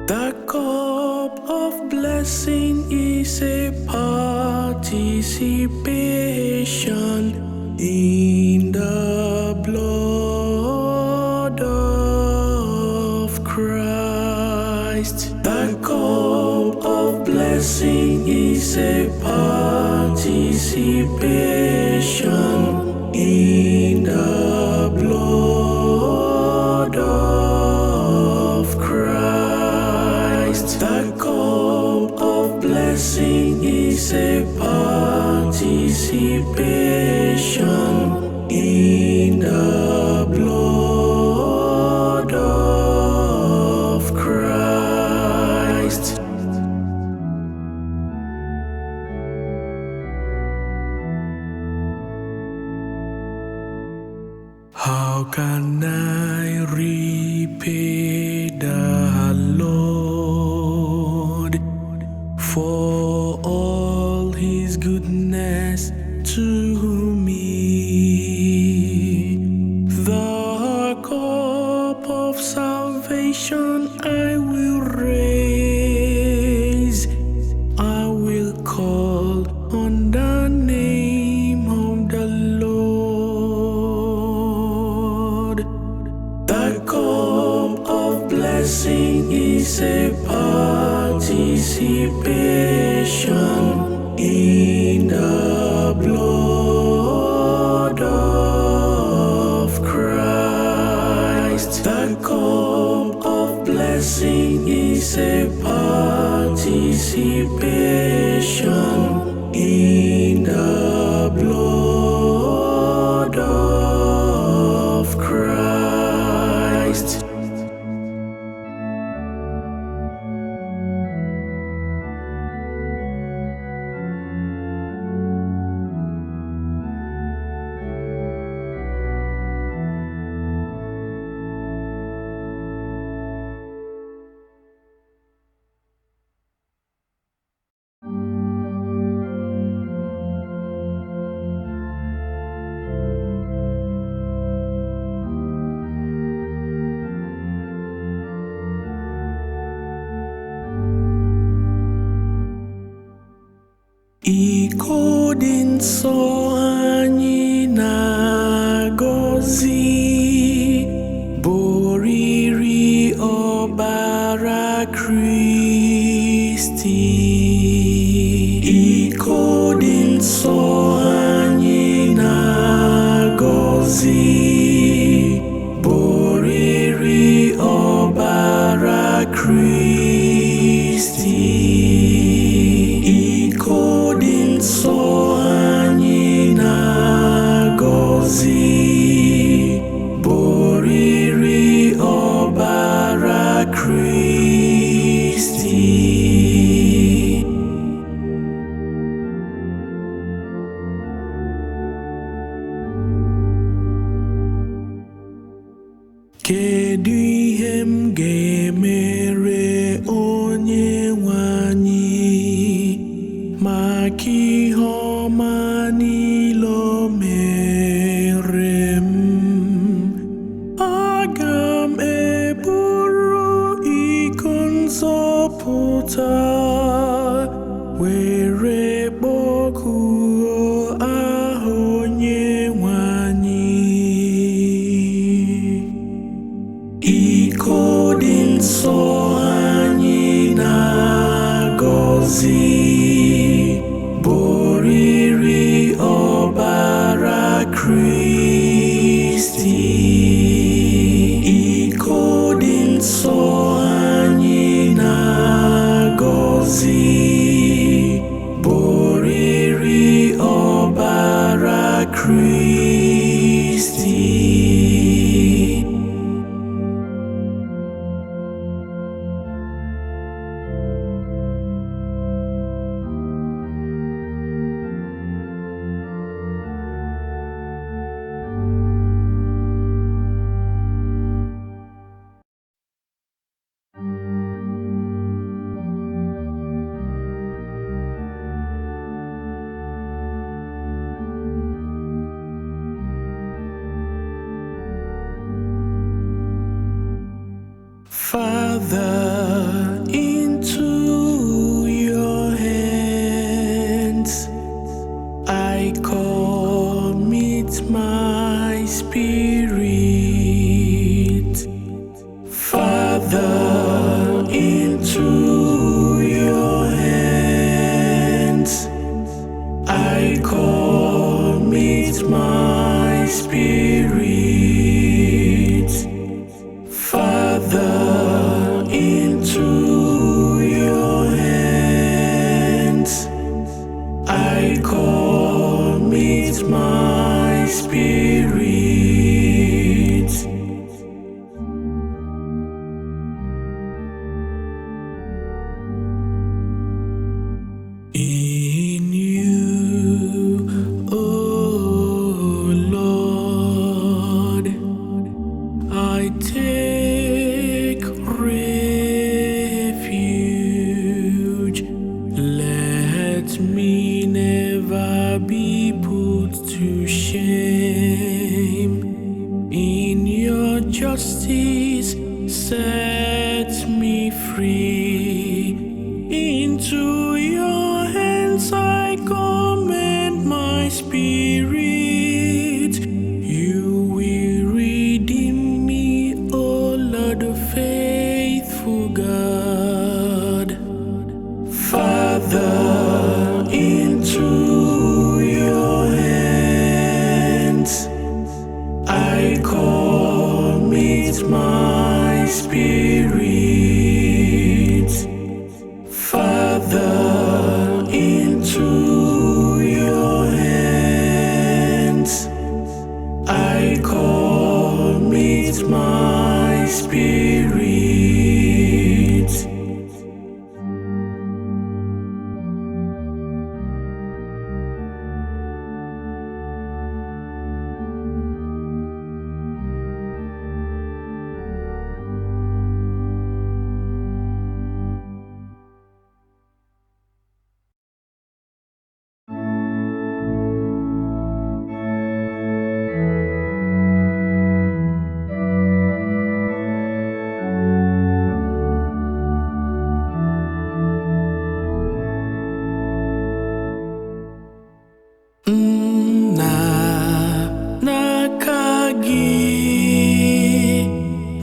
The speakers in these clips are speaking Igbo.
The cup of blessing is a participation in the blood of Christ. The cup of blessing is a participation in the blood of Christ. The cup of blessing is a participation in the blood of Christ. How can I repay the Lord for all His goodness to me? The cup of salvation I will raise. I will call on the name of the Lord. The cup of blessing is a participation in the blood of Christ. The cup of blessing is a participation in the blood of Christ. Iko dị nsọ anyị na-agọzi bụ oriri ọbara Kristi. Iko dị nsọ anyị na-agọzi bụ oriri ọbara Kristi. So anyị na-agọzi bụ oriri ọbara Kristi. Kedu ihe m ga-emere Onyenwe anyị maka ihe ọma niile o mere m? Aga m eburu iko nzọpụta were kpọkuo aha Onyenwe anyị. Iko dị nsọ anyị na-agọzi bụ oriri ọbara Kristi. Iko dị nsọ anyị na-agọzi bụ oriri ọbara Kristi. Father, me free. Into your hands I commend my spirit. You will redeem me, O Lord, the faithful God. Father, into your hands I commit my spirit. Father, into your hands I commit my spirit.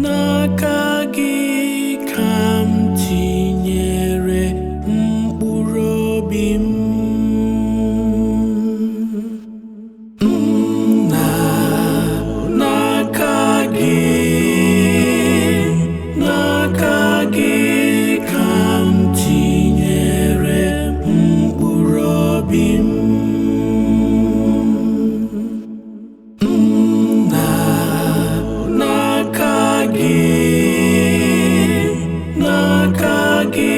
N'aka gị ka m tinyere mkpụrụ obi m. N'aka gị ka m tinyere mkpụrụ obi m. N'aka gị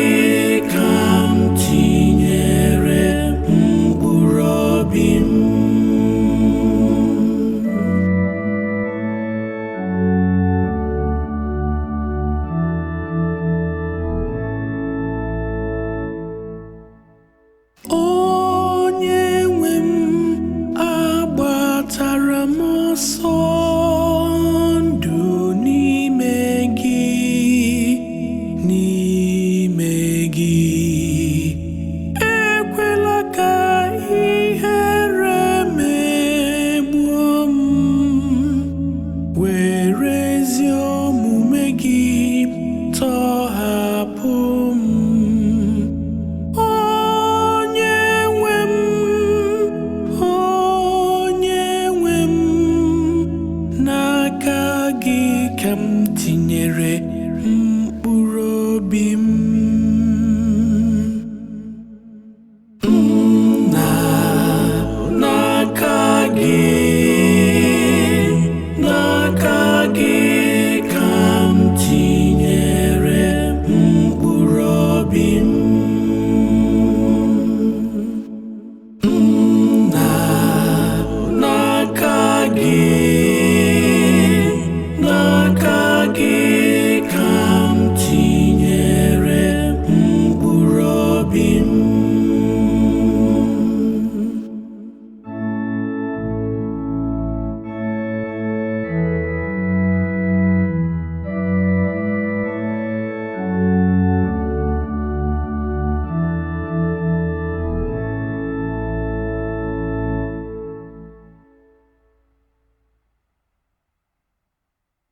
ka m tinyere mkpụrụ obi m. Onye nwe m, agbatara m ọsọ ndụ n'ime gị. Ekwela ka ihere megbuo m, were ezi omume gị tọhapụ m. Onye nwe m, n'aka gị ka m tinyere mkpụrụ obi m.